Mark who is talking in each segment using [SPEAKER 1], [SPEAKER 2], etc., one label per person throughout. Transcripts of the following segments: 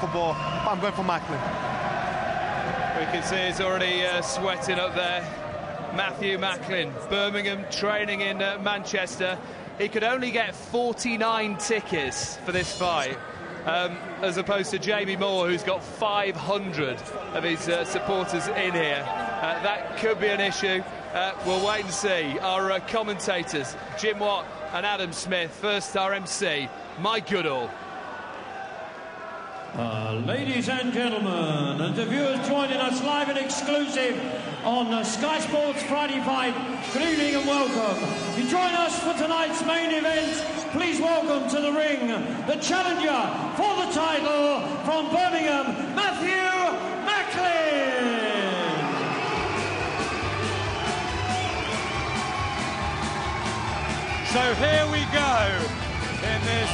[SPEAKER 1] comfortable, but I'm going for Macklin.
[SPEAKER 2] We can see he's already sweating up there. Matthew Macklin, Birmingham, training in Manchester. He could only get 49 tickets for this fight, as opposed to Jamie Moore, who's got 500 of his supporters in here. That could be an issue. We'll wait and see. Our commentators, Jim Watt and Adam Smith. First, our MC, Mike Goodall.
[SPEAKER 3] Ladies and gentlemen, and the viewers joining us live and exclusive on Sky Sports Friday Fight, good evening and welcome. You join us for tonight's main event. Please welcome to the ring the challenger for the title from Birmingham, Matthew Macklin.
[SPEAKER 4] So here we go in this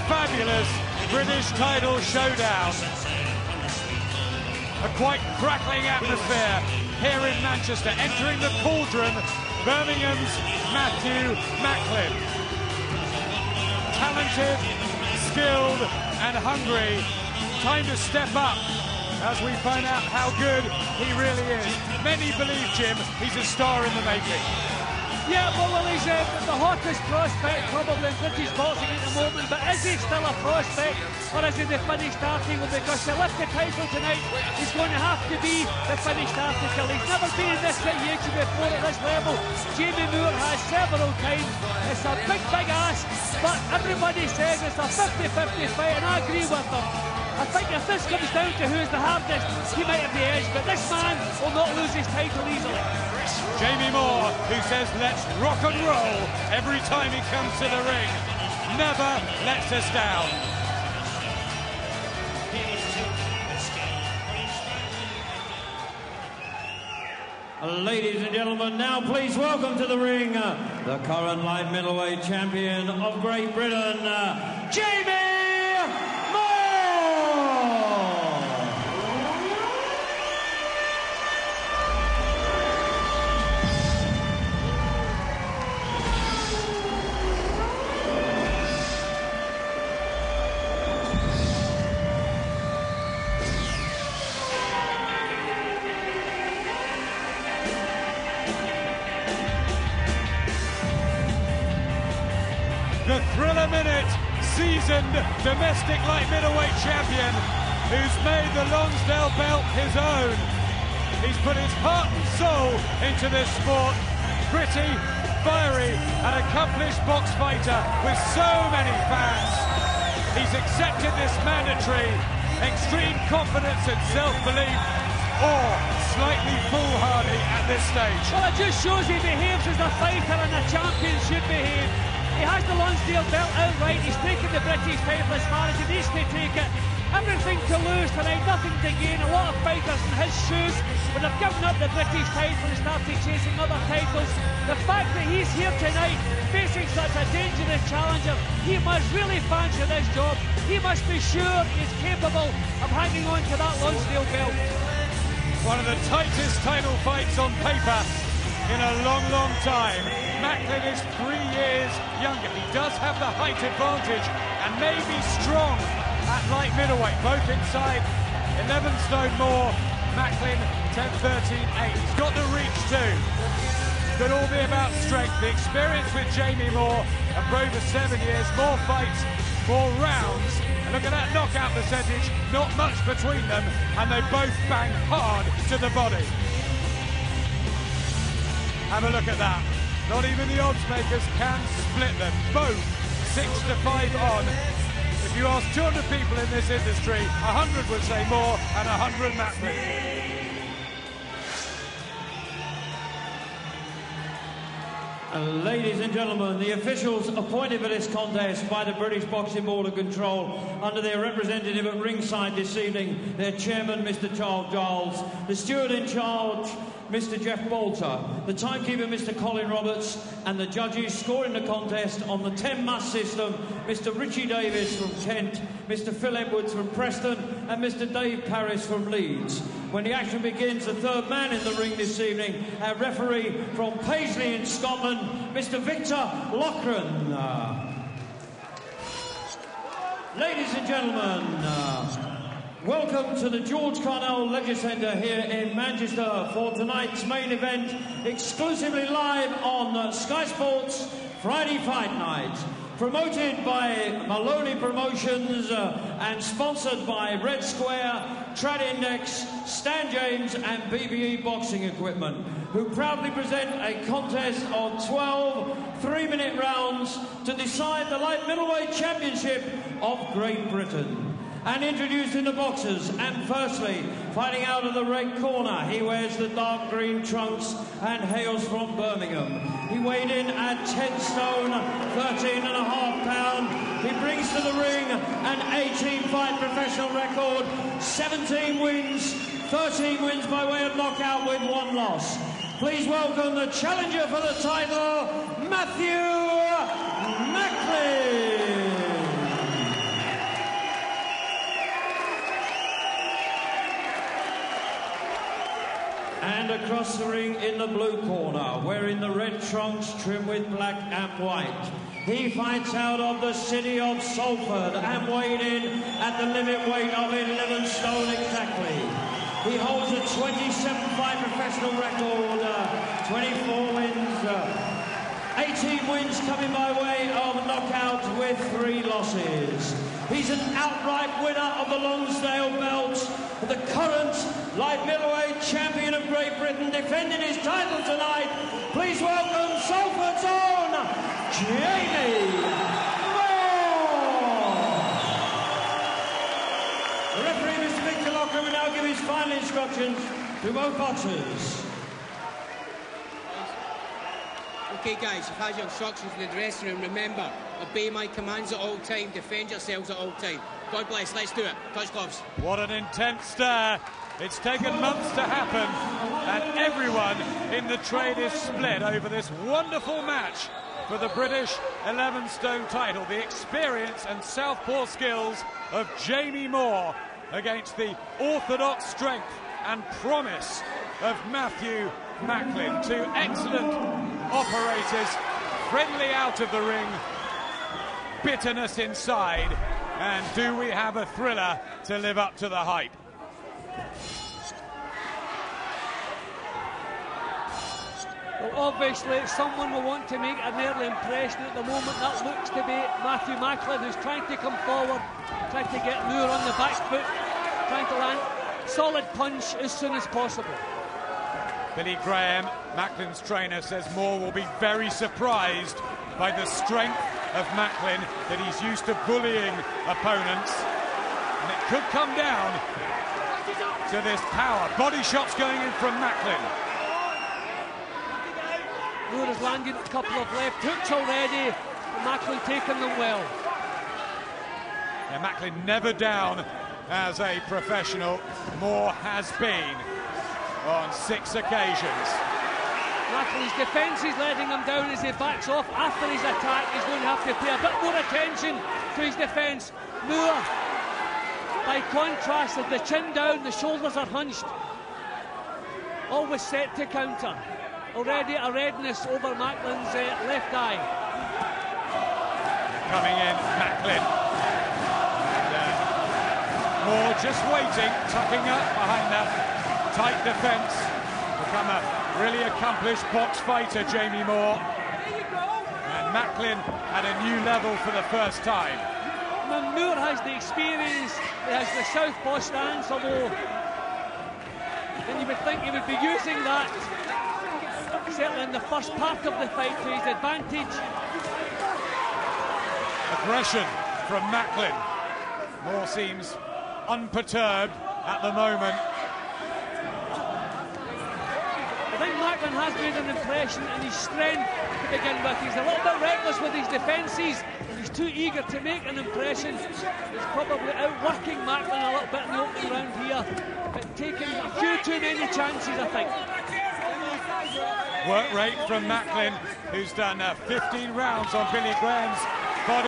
[SPEAKER 4] fabulous British title showdown. A quite crackling atmosphere here in Manchester. Entering the cauldron, Birmingham's Matthew Macklin. Talented, skilled and hungry. Time to step up as we find out how good he really is. Many believe, Jim, he's a star in the making.
[SPEAKER 5] Yeah, well, he's the hottest prospect probably in British boxing at the moment, but is he still a prospect, or is he the finished article? Because to lift the title tonight, he's going to have to be the finished article. He's never been in this situation before at this level. Jamie Moore has several times. It's a big, big ask, but everybody says it's a 50-50 fight, and I agree with them. I think if this comes down to who's the hardest, he might have the edge, but this man will not lose his title easily.
[SPEAKER 4] Jamie Moore, who says let's rock and roll every time he comes to the ring, never lets us down.
[SPEAKER 3] Ladies and gentlemen, now please welcome to the ring the current light middleweight champion of Great Britain, Jamie Moore!
[SPEAKER 4] The thriller minute, seasoned domestic light middleweight champion who's made the Lonsdale belt his own. He's put his heart and soul into this sport. Gritty, fiery and accomplished box fighter with so many fans. He's accepted this mandatory, extreme confidence and self-belief, or slightly foolhardy at this stage.
[SPEAKER 5] Well, it just shows he behaves as a fighter and a champion should behave. He has the Lonsdale belt outright. He's taken the British title as far as he needs to take it. Everything to lose tonight, nothing to gain. A lot of fighters in his shoes would have given up the British title and started chasing other titles. The fact that he's here tonight facing such a dangerous challenger, he must really fancy this job. He must be sure he's capable of hanging on to that Lonsdale belt.
[SPEAKER 4] One of the tightest title fights on paper in a long, long time. Macklin is 3 years younger. He does have the height advantage and may be strong at light middleweight, both inside 11 stone more. Macklin 10-13-8. He's got the reach too. Could all be about strength. The experience with Jamie Moore, and for over 7 years, more fights, more rounds. And look at that knockout percentage, not much between them, and they both bang hard to the body. Have a look at that. Not even the odds makers can split them. Both 6-5 on. If you ask 200 people in this industry, 100 would say Moore and 100 Macklin.
[SPEAKER 3] Ladies and gentlemen, the officials appointed for this contest by the British Boxing Board of Control under their representative at ringside this evening, their chairman, Mr. Charles Giles, the steward in charge, Mr. Jeff Bolter, the timekeeper, Mr. Colin Roberts, and the judges scoring the contest on the 10-must system, Mr. Richie Davis from Kent, Mr. Phil Edwards from Preston, and Mr. Dave Parris from Leeds. When the action begins, the third man in the ring this evening, our referee from Paisley in Scotland, Mr. Victor Loughran. Ladies and gentlemen, Welcome to the George Carnell Leisure Centre here in Manchester for tonight's main event, exclusively live on Sky Sports Friday Fight Night. Promoted by Maloney Promotions and sponsored by Red Square, Trad Index, Stan James and BBE Boxing Equipment, who proudly present a contest of 12 3-minute rounds to decide the light middleweight championship of Great Britain. And introduced in the boxers, and firstly, fighting out of the red corner, he wears the dark green trunks and hails from Birmingham. He weighed in at 10 stone, 13.5 pounds. He brings to the ring an 18-fight professional record, 17 wins, 13 wins by way of knockout with 1 loss. Please welcome the challenger for the title, Matthew Macklin. And across the ring in the blue corner, wearing the red trunks trimmed with black and white, he fights out of the city of Salford and weighed in at the limit weight of 11 stone exactly. He holds a 27-fight professional record, 24 wins, 18 wins coming by way of knockout with 3 losses. He's an outright winner of the Lonsdale belt, the current light middleweight champion of Great Britain, defending his title tonight. Please welcome Salford's own Jamie Moore. The referee, Mr. Victor Locker, will now give his final instructions to both boxers.
[SPEAKER 1] Okay guys, you've had your instructions in the dressing room. Remember, obey my commands at all time, defend yourselves at all time. God bless, let's do it. Touch gloves.
[SPEAKER 4] What an intense stare. It's taken months to happen, and everyone in the trade is split over this wonderful match for the British 11-stone title. The experience and southpaw skills of Jamie Moore against the orthodox strength and promise of Matthew Macklin. 2 excellent operators, friendly out of the ring, bitterness inside, and do we have a thriller to live up to the hype?
[SPEAKER 5] Well, obviously someone will want to make an early impression. At the moment that looks to be Matthew Macklin, who's trying to come forward, trying to get Moore on the back foot, trying to land solid punch as soon as possible.
[SPEAKER 4] Billy Graham, Macklin's trainer, says Moore will be very surprised by the strength of Macklin, that he's used to bullying opponents, and it could come down to this power. Body shots going in from Macklin.
[SPEAKER 5] Moore has landed a couple of left hooks already, and Macklin taking them well.
[SPEAKER 4] Yeah, Macklin never down as a professional. Moore has been on 6 occasions.
[SPEAKER 5] Macklin's defence is letting him down as he backs off after his attack. He's going to have to pay a bit more attention to his defence. Moore, by contrast, with the chin down, the shoulders are hunched, always set to counter. Already a redness over Macklin's left eye.
[SPEAKER 4] Coming in, Macklin. And, Moore just waiting, tucking up behind that tight defence. Become a really accomplished box fighter, Jamie Moore. And Macklin at a new level for the first time.
[SPEAKER 5] Moore has the experience, he has the southpaw stance, although then you would think he would be using that, certainly in the first part of the fight, to his advantage.
[SPEAKER 4] Aggression from Macklin. Moore seems unperturbed at the moment.
[SPEAKER 5] I think Macklin has made an impression in his strength to begin with. He's a little bit reckless with his defences, and he's too eager to make an impression. He's probably outworking Macklin a little bit in the opening round here, but taking a few too many chances, I think.
[SPEAKER 4] Work rate from Macklin, who's done 15 rounds on Billy Graham's body.